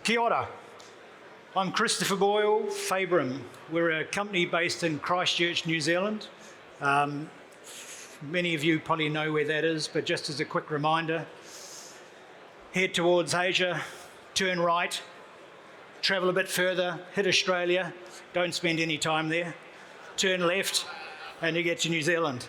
Kia ora. I'm Christopher Boyle, Fabrum. We're a company based in Christchurch, New Zealand. Many of you probably know where that is, but just as a quick reminder, head towards Asia, turn right, travel a bit further, hit Australia, don't spend any time there, turn left, and you get to New Zealand.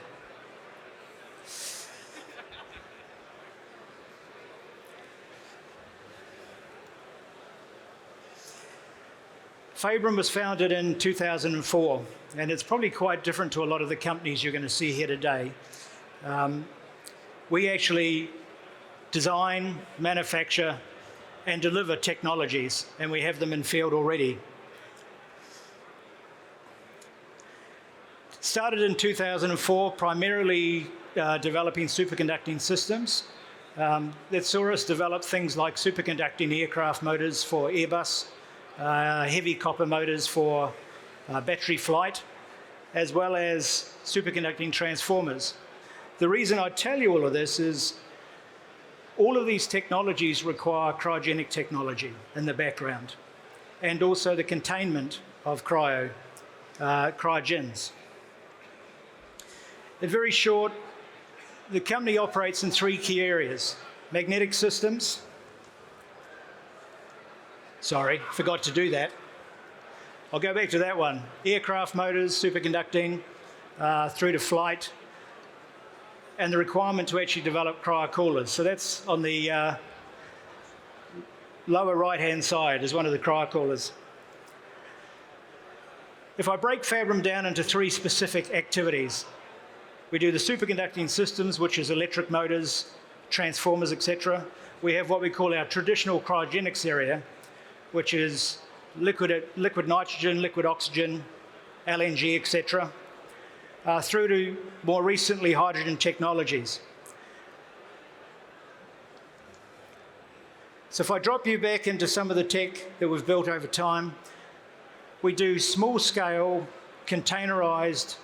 Fabrum was founded in 2004, and it's probably quite different to a lot of the companies you're going to see here today. We actually design, manufacture, and deliver technologies, and we have them in field already. Started in 2004, primarily developing superconducting systems. That saw us develop things like superconducting aircraft motors for Airbus, heavy copper motors for battery flight, as well as superconducting transformers. The reason I tell you all of this is all of these technologies require cryogenic technology in the background, and also the containment of cryogens. In very short, the company operates in three key areas: magnetic systems. Sorry, forgot to do that. I'll go back to that one. Aircraft motors, superconducting, through to flight, and the requirement to actually develop cryocoolers. So that's on the lower right-hand side is one of the cryocoolers. If I break Fabrum down into three specific activities, we do the superconducting systems, which is electric motors, transformers, etc. We have what we call our traditional cryogenics area, which is liquid nitrogen, liquid oxygen, LNG, etc., through to more recently hydrogen technologies. So if I drop you back into some of the tech that we've built over time, we do small-scale, containerized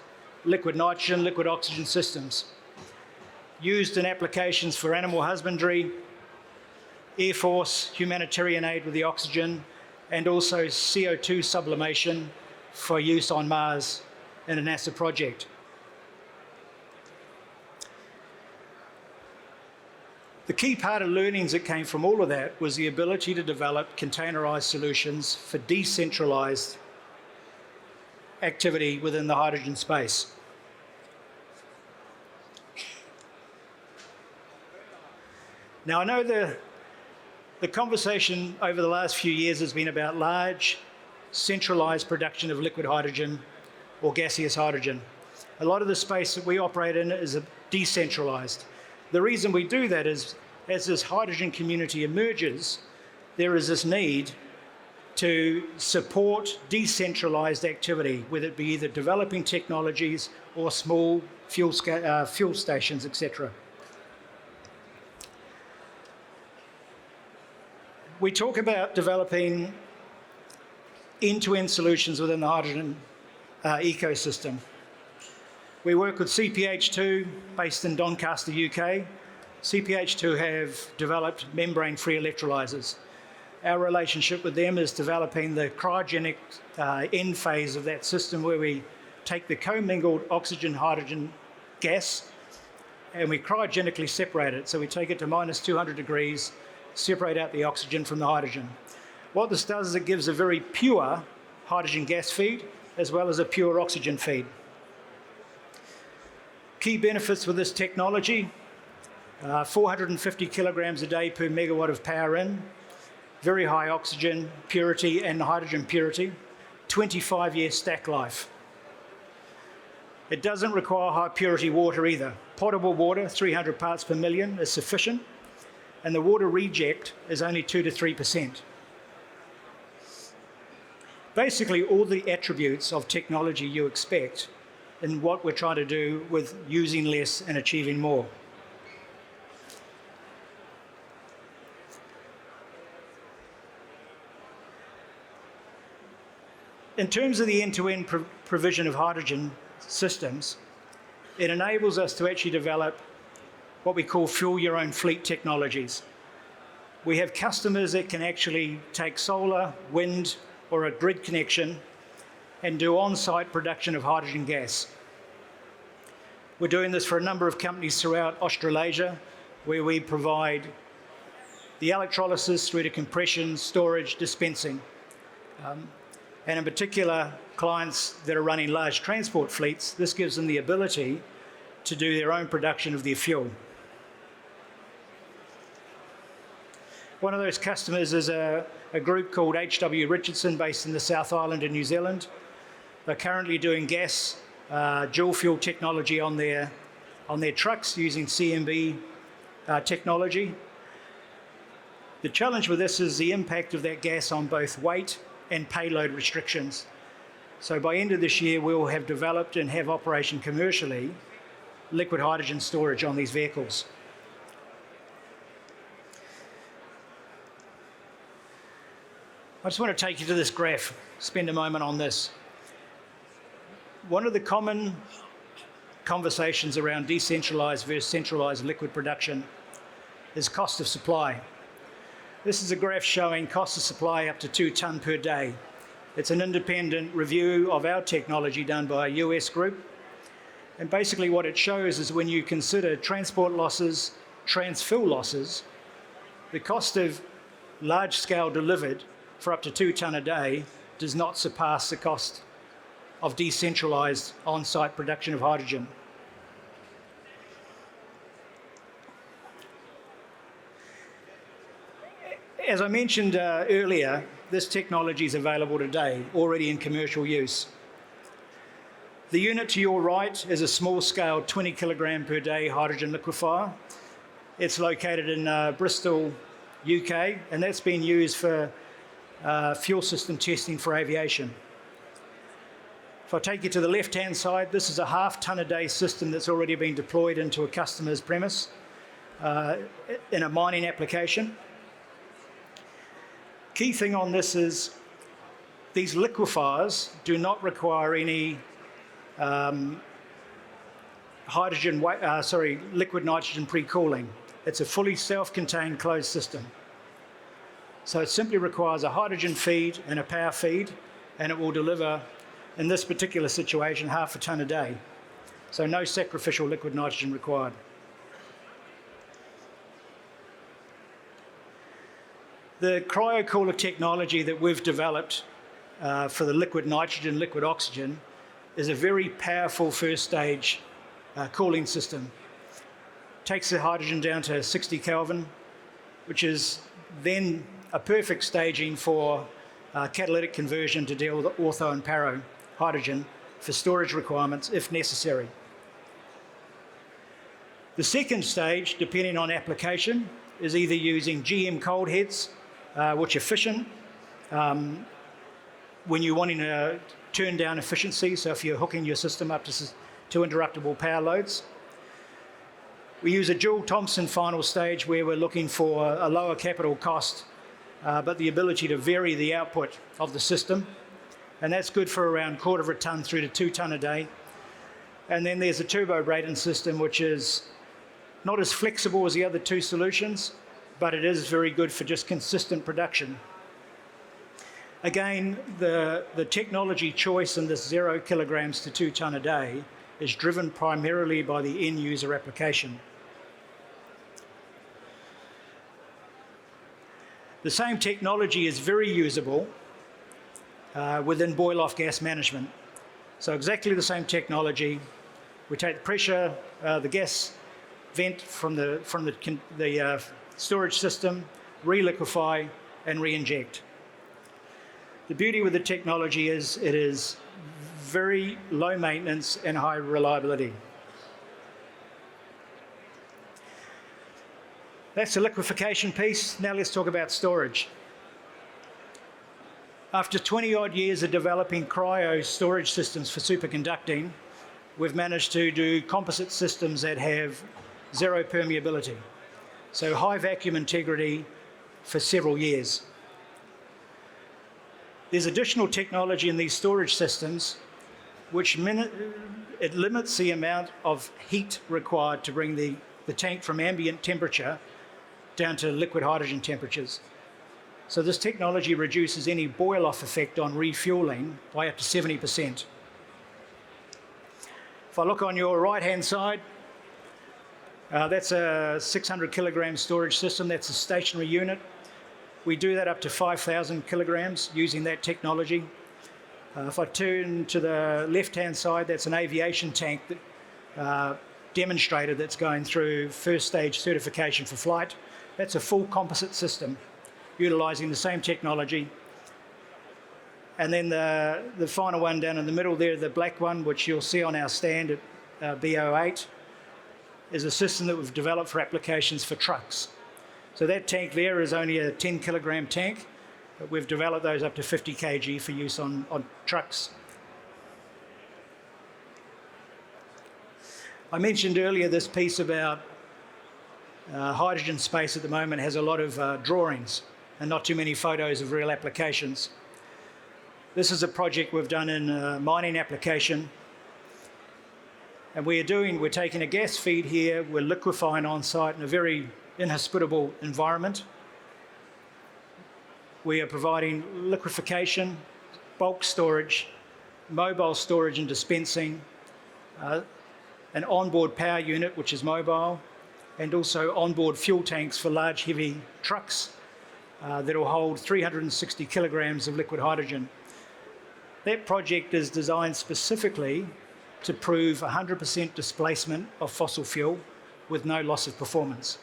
liquid nitrogen, liquid oxygen systems used in applications for animal husbandry, Air Force, humanitarian aid with the oxygen, and also CO2 sublimation for use on Mars in a NASA project. The key part of learnings that came from all of that was the ability to develop containerized solutions for decentralized activity within the hydrogen space. Now, I know the conversation over the last few years has been about large, centralized production of liquid hydrogen or gaseous hydrogen. A lot of the space that we operate in is decentralized. The reason we do that is, as this hydrogen community emerges, there is this need to support decentralized activity, whether it be either developing technologies or small fuel stations, etc. We talk about developing end-to-end solutions within the hydrogen ecosystem. We work with CPH2, based in Doncaster, UK. CPH2 have developed membrane-free electrolyzers. Our relationship with them is developing the cryogenic end phase of that system, where we take the commingled oxygen-hydrogen gas and we cryogenically separate it. So we take it to minus 200 degrees, separate out the oxygen from the hydrogen. What this does is it gives a very pure hydrogen gas feed as well as a pure oxygen feed. Key benefits with this technology: 450 kilograms a day per megawatt of power in, very high oxygen purity and hydrogen purity, 25-year stack life. It doesn't require high purity water either. Potable water, 300 parts per million, is sufficient, and the water reject is only 2 to 3%. Basically, all the attributes of technology you expect in what we're trying to do with using less and achieving more. In terms of the end-to-end provision of hydrogen systems, it enables us to actually develop what we call fuel your own fleet technologies. We have customers that can actually take solar, wind, or a grid connection and do on-site production of hydrogen gas. We're doing this for a number of companies throughout Australasia, where we provide the electrolysis through to compression, storage, dispensing. And in particular, clients that are running large transport fleets, this gives them the ability to do their own production of their fuel. One of those customers is a group called H.W. Richardson, based in the South Island in New Zealand. They're currently doing gas dual fuel technology on their trucks using CMB technology. The challenge with this is the impact of that gas on both weight and payload restrictions. So by end of this year, we'll have developed and have operation commercially liquid hydrogen storage on these vehicles. I just want to take you to this graph, spend a moment on this. One of the common conversations around decentralised versus centralised liquid production is cost of supply. This is a graph showing cost of supply up to 2 tonne per day. It's an independent review of our technology done by a US group. And basically what it shows is when you consider transport losses, transfill losses, the cost of large scale delivered for up to 2 tonne a day does not surpass the cost of decentralised on-site production of hydrogen. As I mentioned earlier, this technology is available today, already in commercial use. The unit to your right is a small-scale 20 kilogram per day hydrogen liquefier. It's located in Bristol, UK, and that's been used for fuel system testing for aviation. If I take you to the left-hand side, this is a half-tonne a day system that's already been deployed into a customer's premise in a mining application. Key thing on this is these liquefiers do not require any liquid nitrogen pre-cooling. It's a fully self-contained closed system. So it simply requires a hydrogen feed and a power feed, and it will deliver, in this particular situation, half a tonne a day. So no sacrificial liquid nitrogen required. The cryocooler technology that we've developed for the liquid nitrogen, liquid oxygen, is a very powerful first stage cooling system. Takes the hydrogen down to 60 Kelvin, which is then a perfect staging for catalytic conversion to deal with ortho and paro hydrogen for storage requirements if necessary. The second stage, depending on application, is either using GM cold heads, which are fission, when you're wanting to turn down efficiency, so if you're hooking your system up to interruptible power loads. We use a Joule Thomson final stage where we're looking for a lower capital cost, but the ability to vary the output of the system. And that's good for around 1/4 of a tonne through to 2 tonne a day. And then there's a turbo Brayton system, which is not as flexible as the other two solutions, but it is very good for just consistent production. Again, the technology choice in this 0 kilograms to 2 tonne a day is driven primarily by the end user application. The same technology is very usable within Boyle off gas management. So exactly the same technology. We take the pressure, the gas vent from the storage system, re-liquefy and re-inject. The beauty with the technology is it is very low maintenance and high reliability. That's the liquefaction piece. Now let's talk about storage. After 20 odd years of developing cryo storage systems for superconducting, we've managed to do composite systems that have zero permeability. So high vacuum integrity for several years. There's additional technology in these storage systems which it limits the amount of heat required to bring the tank from ambient temperature down to liquid hydrogen temperatures. So this technology reduces any boil-off effect on refueling by up to 70%. If I look on your right-hand side, that's a 600 kilogram storage system. That's a stationary unit. We do that up to 5,000 kilograms using that technology. If I turn to the left-hand side, that's an aviation tank demonstrator that's going through first stage certification for flight. That's a full composite system utilising the same technology. And then the final one down in the middle there, the black one, which you'll see on our stand at B08, is a system that we've developed for applications for trucks. So that tank there is only a 10 kilogram tank, but we've developed those up to 50 kg for use on trucks. I mentioned earlier this piece about hydrogen space at the moment has a lot of drawings and not too many photos of real applications. This is a project we've done in a mining application. And we're taking a gas feed here, we're liquefying on site in a very inhospitable environment. We are providing liquefaction, bulk storage, mobile storage and dispensing, an onboard power unit, which is mobile, and also onboard fuel tanks for large, heavy trucks that will hold 360 kilograms of liquid hydrogen. That project is designed specifically to prove 100% displacement of fossil fuel with no loss of performance.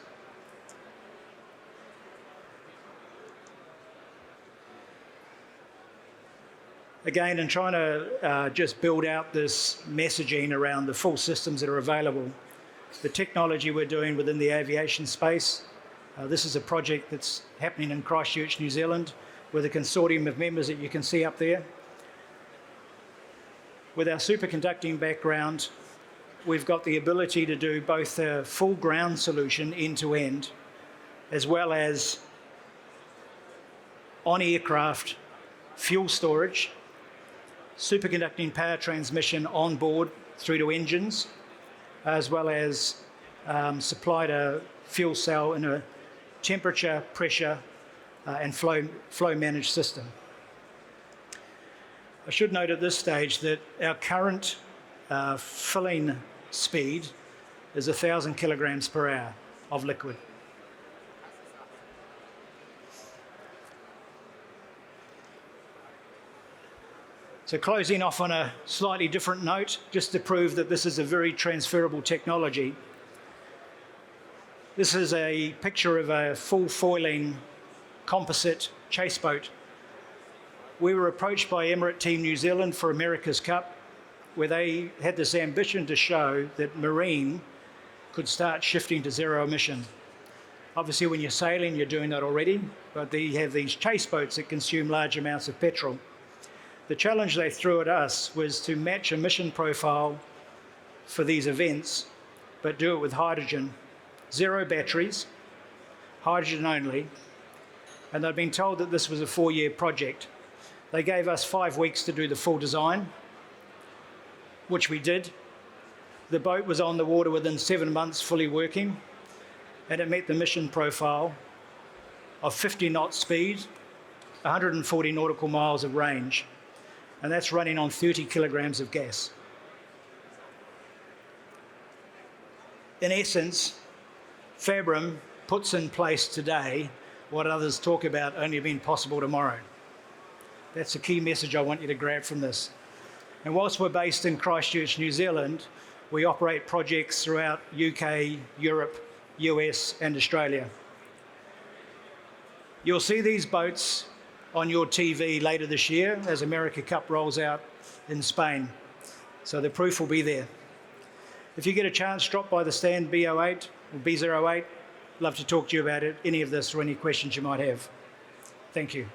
Again, in trying to just build out this messaging around the full systems that are available, the technology we're doing within the aviation space, this is a project that's happening in Christchurch, New Zealand, with a consortium of members that you can see up there. With our superconducting background, we've got the ability to do both a full ground solution end-to-end, as well as on-aircraft fuel storage, superconducting power transmission on board through to engines, as well as supply to fuel cell in a temperature, pressure, and flow managed system. I should note at this stage that our current filling speed is 1,000 kilograms per hour of liquid. So closing off on a slightly different note, just to prove that this is a very transferable technology. This is a picture of a full foiling composite chase boat. We were approached by Emirate Team New Zealand for America's Cup, where they had this ambition to show that marine could start shifting to zero emission. Obviously, when you're sailing, you're doing that already, but they have these chase boats that consume large amounts of petrol. The challenge they threw at us was to match a mission profile for these events, but do it with hydrogen. Zero batteries, hydrogen only, and they'd been told that this was a 4-year project. They gave us 5 weeks to do the full design, which we did. The boat was on the water within 7 months, fully working, and it met the mission profile of 50 knot speed, 140 nautical miles of range, and that's running on 30 kilograms of gas. In essence, Fabrum puts in place today what others talk about only being possible tomorrow. That's a key message I want you to grab from this. And whilst we're based in Christchurch, New Zealand, we operate projects throughout UK, Europe, US, and Australia. You'll see these boats on your TV later this year as America Cup rolls out in Spain. So the proof will be there. If you get a chance, drop by the stand B08 or B08. Love to talk to you about it, any of this or any questions you might have. Thank you.